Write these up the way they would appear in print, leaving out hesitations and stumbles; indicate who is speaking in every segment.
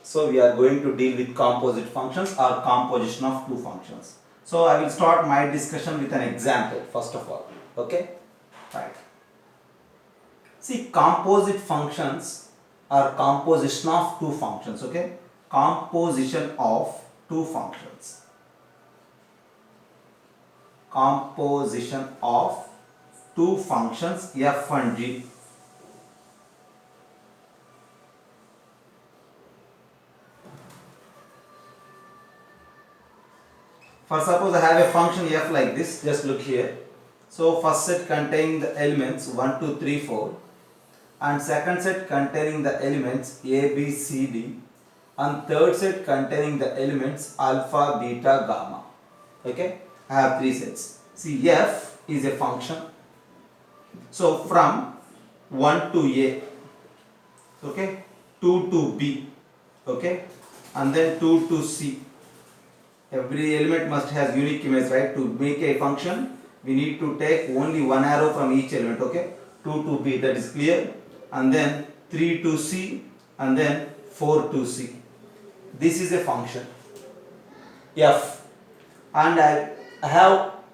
Speaker 1: So we are going to deal with composite functions or composition of two functions. So I will start my discussion with an example first of all. Okay, right. See, composite functions are composition of two functions. Okay, composition of two functions. Composition of two functions f and g. For suppose I have a function f like this, just look here. So first set containing the elements 1, 2, 3, 4 and second set containing the elements a, b, c, d and third set containing the elements alpha, beta, gamma. Okay, I have three sets. See, f is a function. So from 1 to a, okay, 2 to b, okay, and then 2 to c. Every element must have unique image, right? To make a function, we need to take only one arrow from each element, okay? 2 to b, that is clear. And then 3 to c, and then 4 to c. This is a function f. And I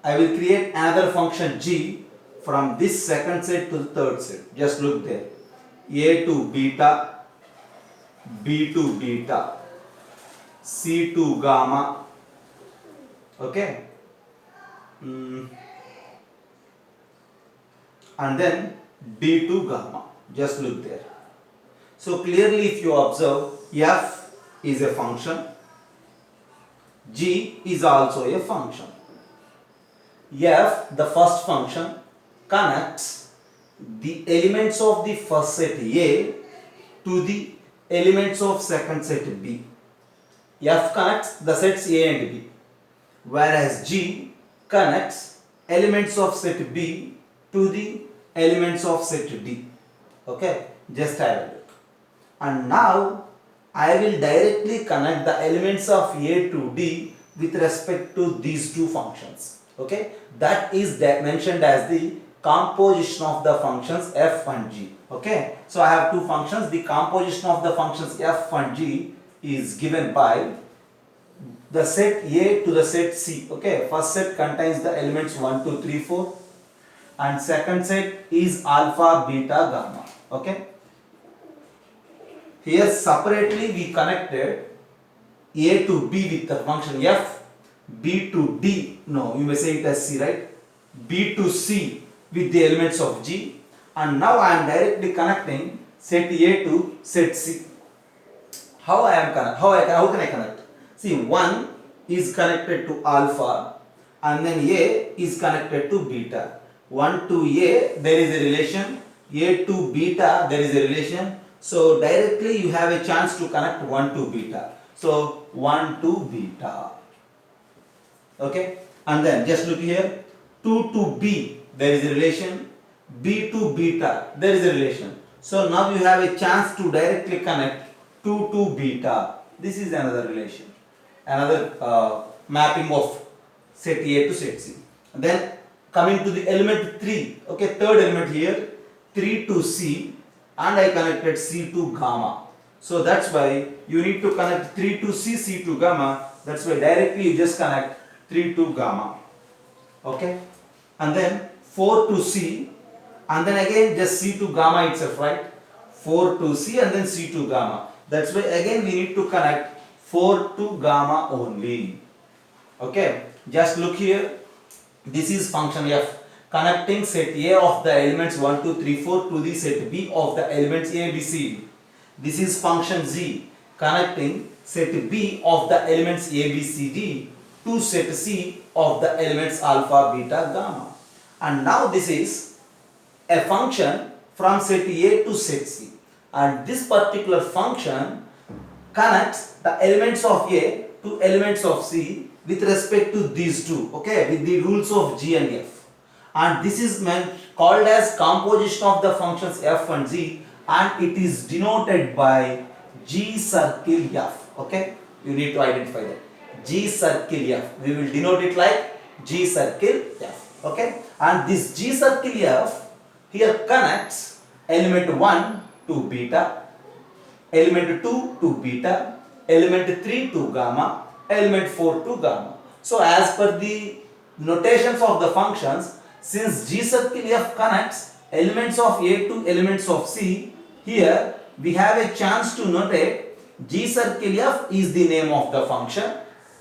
Speaker 1: will create another function g from this second set to the third set. Just look there. A to beta, b to beta, c to gamma. Okay, and then d to gamma. Just look there. So clearly, if you observe, f is a function, g is also a function. F, the first function, connects the elements of the first set A to the elements of second set B. F connects the sets A and B, whereas G connects elements of set B to the elements of set D. Okay, just have a look. And now I will directly connect the elements of A to D with respect to these two functions. Okay, that is mentioned as the composition of the functions f and g. Okay, so I have two functions. The composition of the functions f and g is given by the set A to the set C. Okay, first set contains the elements 1, 2, 3, 4 and second set is alpha, beta, gamma. Okay, here separately we connected A to B with the function f, B to D, no, you may say it as C, right? B to C with the elements of G, and now I am directly connecting set A to set C. How can I connect? See, 1 is connected to alpha and then A is connected to beta. 1 to A there is a relation, A to beta there is a relation. So directly you have a chance to connect 1 to beta. So 1 to beta. Okay, and then just look here, 2 to B there is a relation, B to beta there is a relation. So now you have a chance to directly connect 2 to beta. This is another relation, another mapping of set A to set C. And then coming to the element 3, okay, third element here, 3 to C, and I connected C to gamma. So that's why you need to connect 3 to C, C to gamma. That's why directly you just connect 3 to gamma. Okay, and then 4 to C, and then again just C to gamma itself, right? 4 to C and then C to gamma. That's why again we need to connect 4 to gamma only. Okay, just look here. This is function f connecting set A of the elements 1, 2, 3, 4 to the set B of the elements A, B, C, D. This is function z connecting set B of the elements A, B, C, D to set C of the elements alpha, beta, gamma. And now this is a function from set A to set C. And this particular function connects the elements of A to elements of C with respect to these two, okay, with the rules of G and F. And this is called as composition of the functions f and g, and it is denoted by G circle f. Okay, you need to identify that. G circle f. We will denote it like G circle f. Okay, and this G circle f here connects element 1 to beta, element 2 to beta, element 3 to gamma, element 4 to gamma. So as per the notations of the functions, since G circle F connects elements of A to elements of C, here we have a chance to notate G circle F is the name of the function.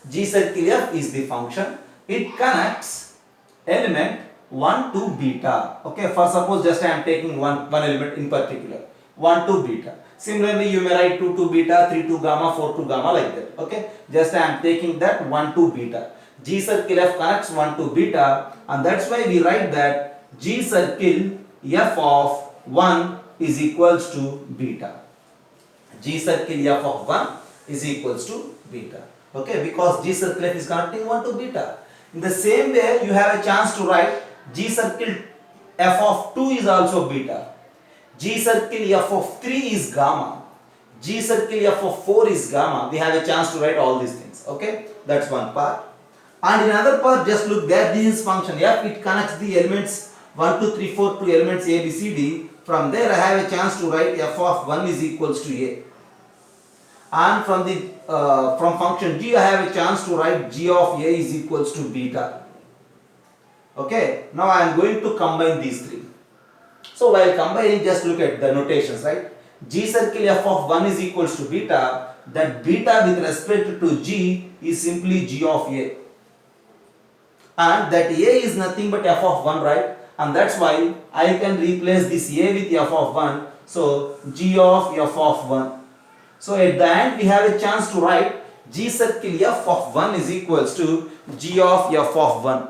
Speaker 1: G circle F is the function. It connects element 1 to beta. Okay, for suppose just I am taking one element in particular, 1 to beta. Similarly, you may write 2 to beta, 3 to gamma, 4 to gamma, like that. Okay, just I am taking that 1 to beta. G circle F connects 1 to beta, and that's why we write that G circle F of 1 is equals to beta. G circle F of 1 is equals to beta. Okay, because G circle F is connecting 1 to beta. In the same way, you have a chance to write G circle F of 2 is also beta. G circle F of 3 is gamma. G circle F of 4 is gamma. We have a chance to write all these things. Okay, that's one part. And in another part, just look there, this is function F. It connects the elements 1, 2, 3, 4 to elements A, B, C, D. From there, I have a chance to write F of 1 is equals to A. And from function G, I have a chance to write G of A is equals to beta. Okay, now I am going to combine these three. So while combining, just look at the notations, right? G circle F of 1 is equals to beta. That beta with respect to G is simply G of A. And that A is nothing but F of 1, right? And that's why I can replace this A with F of 1. So G of F of 1. So at the end, we have a chance to write G circle F of 1 is equals to G of F of 1.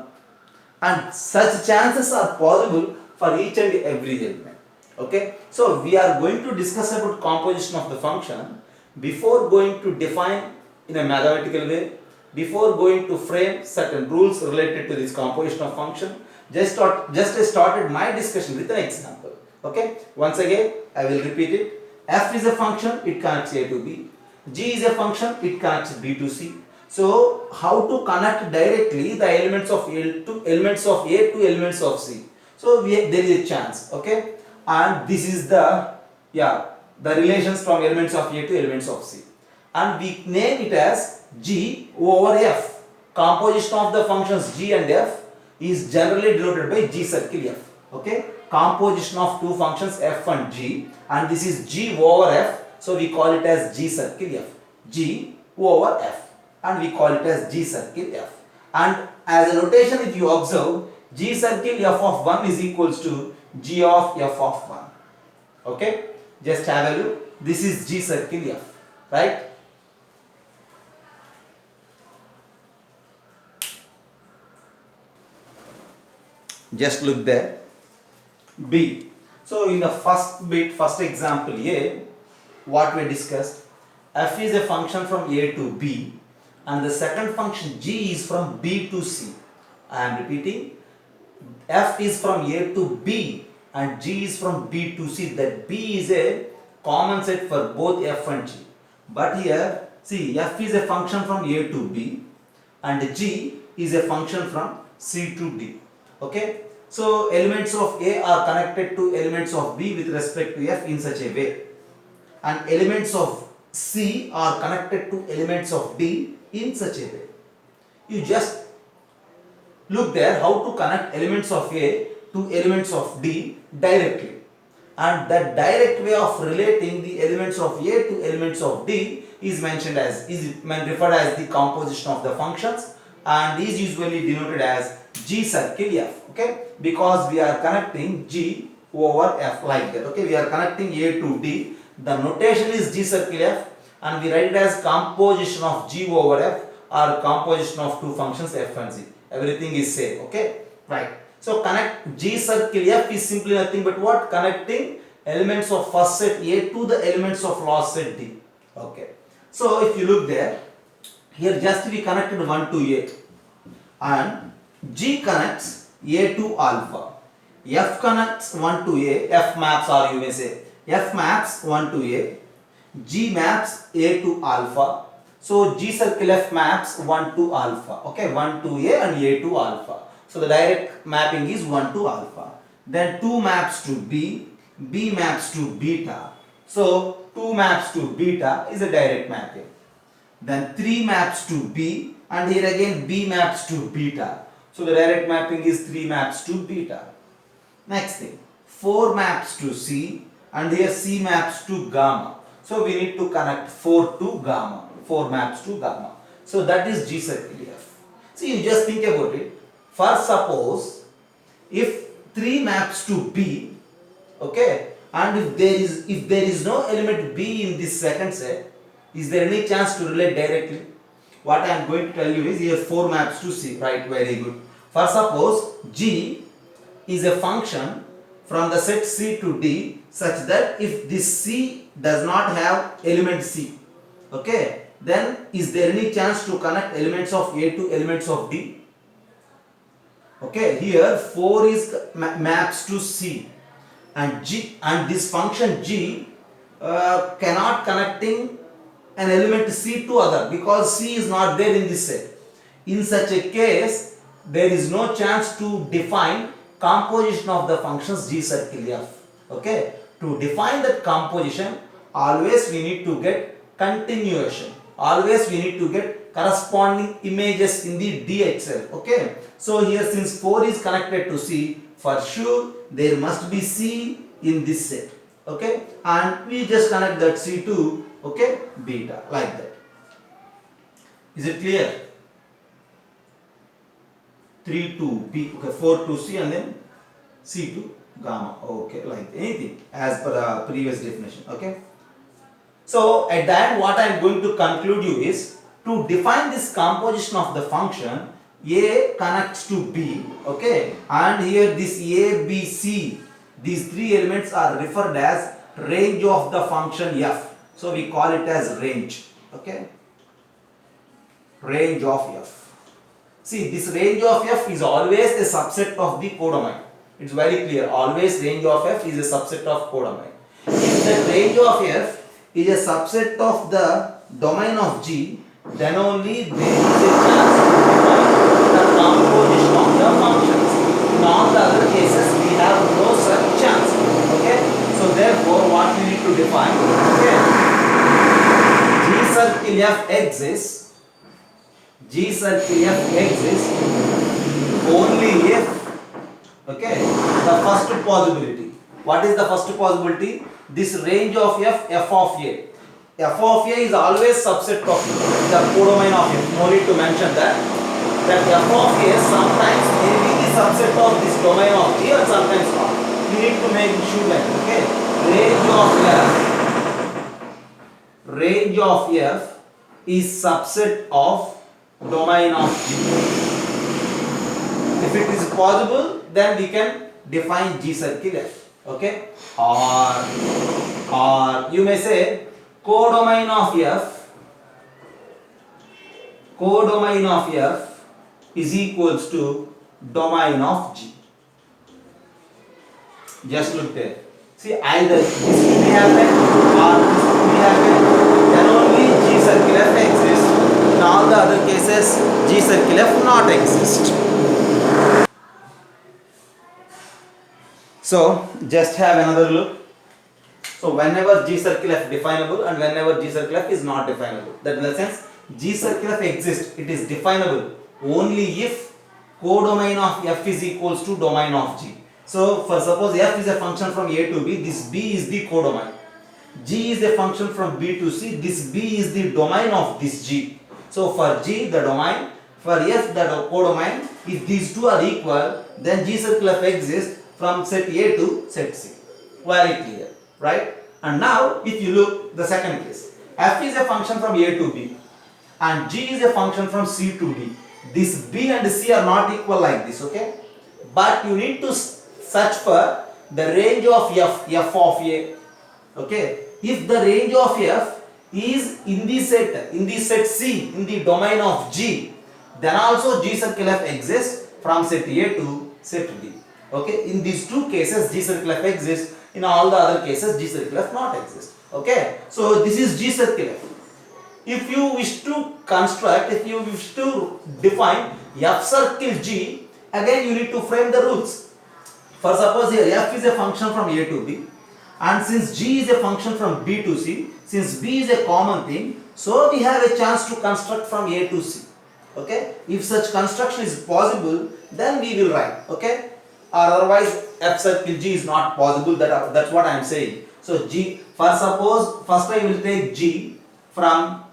Speaker 1: And such chances are possible for each and every element. Okay, so we are going to discuss about composition of the function. Before going to define in a mathematical way, before going to frame certain rules related to this composition of function, just I started my discussion with an example. Okay, once again I will repeat it. F is a function, it connects A to B. G is a function, it connects B to C. So how to connect directly the elements of A to elements of C? So there is a chance. Okay, and this is the relations from elements of A to elements of C, and we name it as G over F. Composition of the functions G and F is generally denoted by G circle F. Okay, composition of two functions F and G, and this is G over F, so we call it as G circle F. G over F, and we call it as G circle F. And as a notation, if you observe, G circle F of 1 is equals to G of F of 1. Okay, just have a look. This is G circle F, right? Just look there. B. So in the first example A, what we discussed, F is a function from A to B, and the second function G is from B to C. I am repeating, F is from A to B and G is from B to C. That B is a common set for both F and G. But here, see, F is a function from A to B and G is a function from C to D. Okay, so elements of A are connected to elements of B with respect to F in such a way, and elements of C are connected to elements of D in such a way. You just look there how to connect elements of A to elements of D directly, and that direct way of relating the elements of A to elements of D is referred as the composition of the functions, and is usually denoted as G circle F. Okay, because we are connecting G over F like that. Okay, we are connecting A to D. The notation is G circle F, and we write it as composition of G over F, or composition of two functions F and Z. Everything is same. Okay, right. So connect G circle F is simply nothing but what? Connecting elements of first set A to the elements of last set D. Okay. So if you look there, here just we connected 1 to A, and G connects A to alpha. F connects 1 to A, F maps, or you may say F maps 1 to A, G maps A to alpha. So G circle F maps 1 to alpha. Okay, 1 to A and A to alpha. So the direct mapping is 1 to alpha. Then 2 maps to B, B maps to beta. So 2 maps to beta is a direct mapping. then 3 maps to B, and here again B maps to beta. So the direct mapping is 3 maps to beta. Next thing, 4 maps to C, and here C maps to gamma. So we need to connect 4 to gamma, 4 maps to gamma. So that is G circle F. See, you just think about it. First, suppose if 3 maps to B, okay, and if there is no element B in this second set, is there any chance to relate directly? What I am going to tell you is here 4 maps to C, right? Very good. First, suppose G is a function from the set C to D such that if this C does not have element C, okay, then is there any chance to connect elements of A to elements of D? Okay, here 4 is maps to C, and G, and this function G cannot connecting an element C to other because C is not there in this set. In such a case, there is no chance to define composition of the functions G circle F. Okay, to define that composition, always we need to get continuation. Always we need to get corresponding images in the D itself. Okay, so here since 4 is connected to C, for sure there must be C in this set. Okay, and we just connect that C to, okay, beta, like that. Is it clear? 3 to B, okay, 4 to C, and then C to gamma. Okay, like anything as per the previous definition. Okay. So at the end, what I am going to conclude you is to define this composition of the function A connects to B. Okay, and here this A, B, C, these 3 elements are referred as range of the function F. So we call it as range. Okay, range of F. See, this range of F is always a subset of the codomain. It's very clear. Always range of F is a subset of codomain. If the range of F is a subset of the domain of G, then only there is a chance to define the composition of the functions. In all the other cases, we have no such chance. Okay. So therefore, what we need to define? Okay. G circle F exists. G circle F exists only if, okay, the first possibility. What is the first possibility? This range of F, F of A. F of A is always subset of the codomain of F. No need to mention that. That F of A sometimes may be the subset of this domain of G and sometimes not. You need to make sure that, okay, range of F is subset of domain of G. If it is possible, then we can define G circle F. Okay, or you may say codomain of F is equals to domain of G. Just look there. See, either this will be happen or this will be happen, then only G circle F exists. In all the other cases, G circle F not exist. So just have another look. So whenever G circle F definable and whenever G circle F is not definable, that in the sense G circle F exists, it is definable only if codomain of F is equals to domain of G. So for suppose F is a function from A to B, this B is the codomain. G is a function from B to C, this B is the domain of this G. So for G the domain, for F the codomain, if these two are equal, then G circle F exists from set A to set C. Very clear, right? And now if you look the second case, F is a function from A to B and G is a function from C to D. This B and C are not equal like this, okay? But you need to search for the range of F, F of A. Okay? If the range of F is in the set C, in the domain of G, then also G circle F exists from set A to set D. Okay? In these two cases, G circle F exists. In all the other cases, G circle F not exist. Okay? So this is G circle F. If you wish to construct, if you wish to define F circle G, again you need to frame the rules. For suppose here F is a function from A to B, and since G is a function from B to C, since B is a common thing, So we have a chance to construct from A to C. Okay, if such construction is possible, then we will write. Okay, or otherwise F circle G is not possible. That's what I am saying. So G, for suppose first I will take G from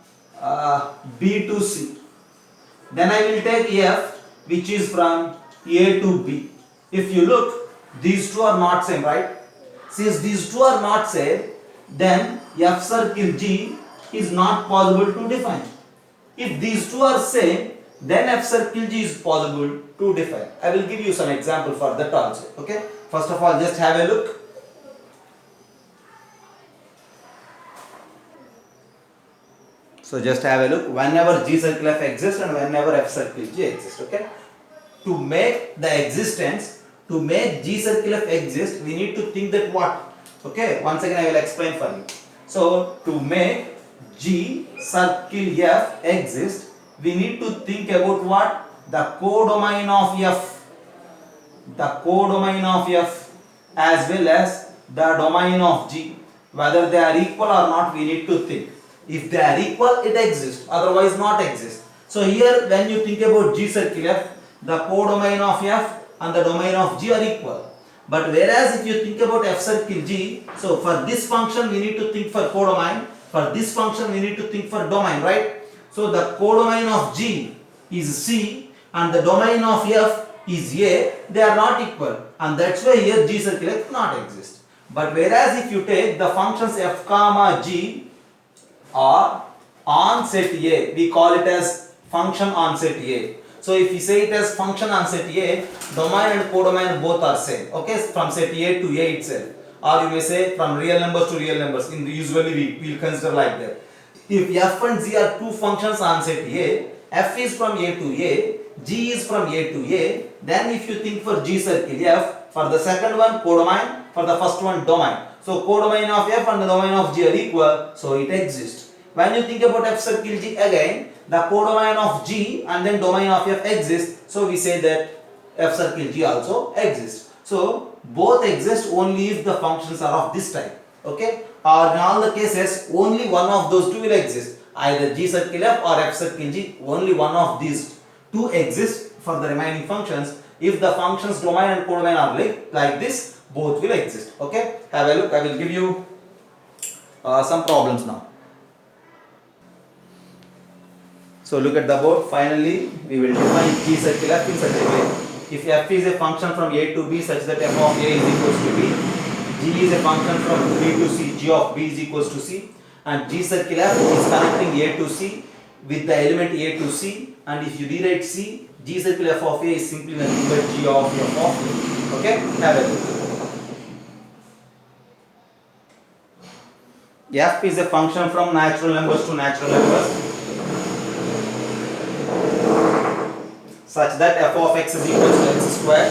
Speaker 1: B to C. Then I will take F, which is from A to B. If you look, these two are not same, right? Since these two are not same, then F circle G is not possible to define. If these two are same, then F circle G is possible to define. I will give you some example for that also. Okay. First of all, just have a look. So just have a look. Whenever G circle F exists and whenever F circle G exists. Okay. To make the existence, to make G circle F exist, we need to think that what? Okay. Once again, I will explain for you. So to make G circle F exist, we need to think about what? The codomain of F. The codomain of F as well as the domain of G. Whether they are equal or not, we need to think. If they are equal, it exists. Otherwise, not exist. So here, when you think about G circle F, the codomain of F and the domain of G are equal. But whereas if you think about F circle G, so for this function we need to think for codomain. For this function we need to think for domain, right? So the codomain of G is C and the domain of F is A. They are not equal, and that's why here G circle F not exist. But whereas if you take the functions F comma G are on set A, we call it as function on set A. So if we say it as function on set A, domain and codomain both are same. Okay, from set A to A itself. Or you may say from real numbers to real numbers. Usually we will consider like that. If F and G are two functions on set A, F is from A to A, G is from A to A, then if you think for G circle F, for the second one codomain, for the first one domain. So codomain of F and the domain of G are equal, so it exists. When you think about F circle G again, the codomain of G and then domain of F exists, so we say that F circle G also exists. So both exist only if the functions are of this type. Okay, or in all the cases only one of those two will exist, either G circle F or F circle G. Only one of these two exist for the remaining functions. If the functions domain and codomain are like this, both will exist. Okay, have a look. I will give you some problems now. So look at the board. Finally, we will define G circle F in such a way. If F is a function from A to B such that F of A is equals to B, G is a function from B to C, G of B is equals to C, and G circle F is connecting A to C with the element A to C, and if you rewrite C, G circle F of A is simply nothing but G of F of A. Okay, have a look. F is a function from natural numbers to natural numbers such that F of X is equals to X square,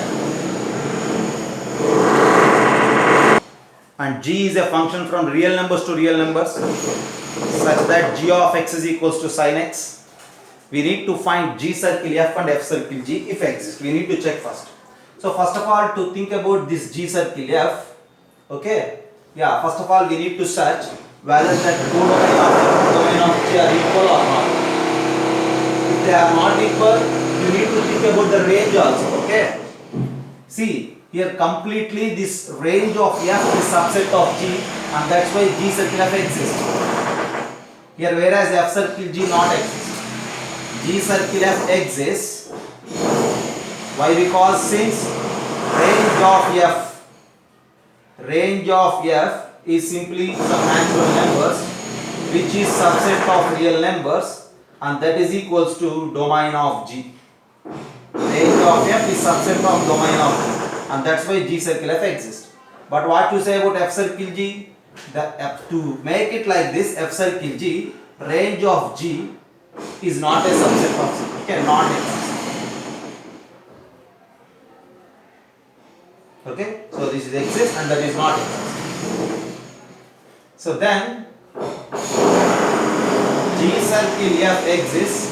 Speaker 1: and G is a function from real numbers to real numbers such that G of X is equals to sin X. We need to find G circle F and F circle G if exist. We need to check first. So first of all, to think about this G circle F, okay, yeah, first of all we need to search whether that codomain of F and domain of G are equal or not. If they are not equal, you need to think about the range also. Okay, see here completely this range of F is subset of G, and that's why G circle F exists here, whereas F circle G not exists. G circle F exists. Why? Because since range of F is simply some natural numbers which is subset of real numbers, and that is equals to domain of G. Range of F is subset of domain of G, and that's why G circle F exists. But what you say about F circle G? To make it like this, F circle G, range of G is not a subset of C. Okay, not exist. Okay, so this is exist and that is not exist. So then G circle F exists.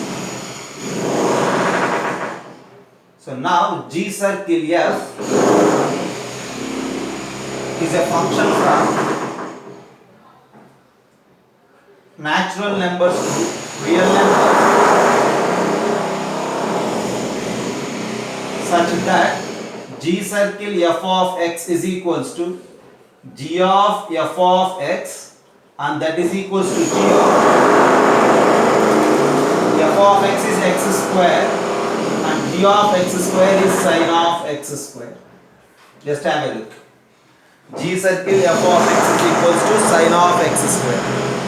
Speaker 1: So now G circle F is a function from natural numbers to real numbers such that G circle f of x is equals to G of f of x, and that is equals to G of f of x is x square and G of x square is sin of x square. Just have a look. G circle f of x is equals to sin of x square.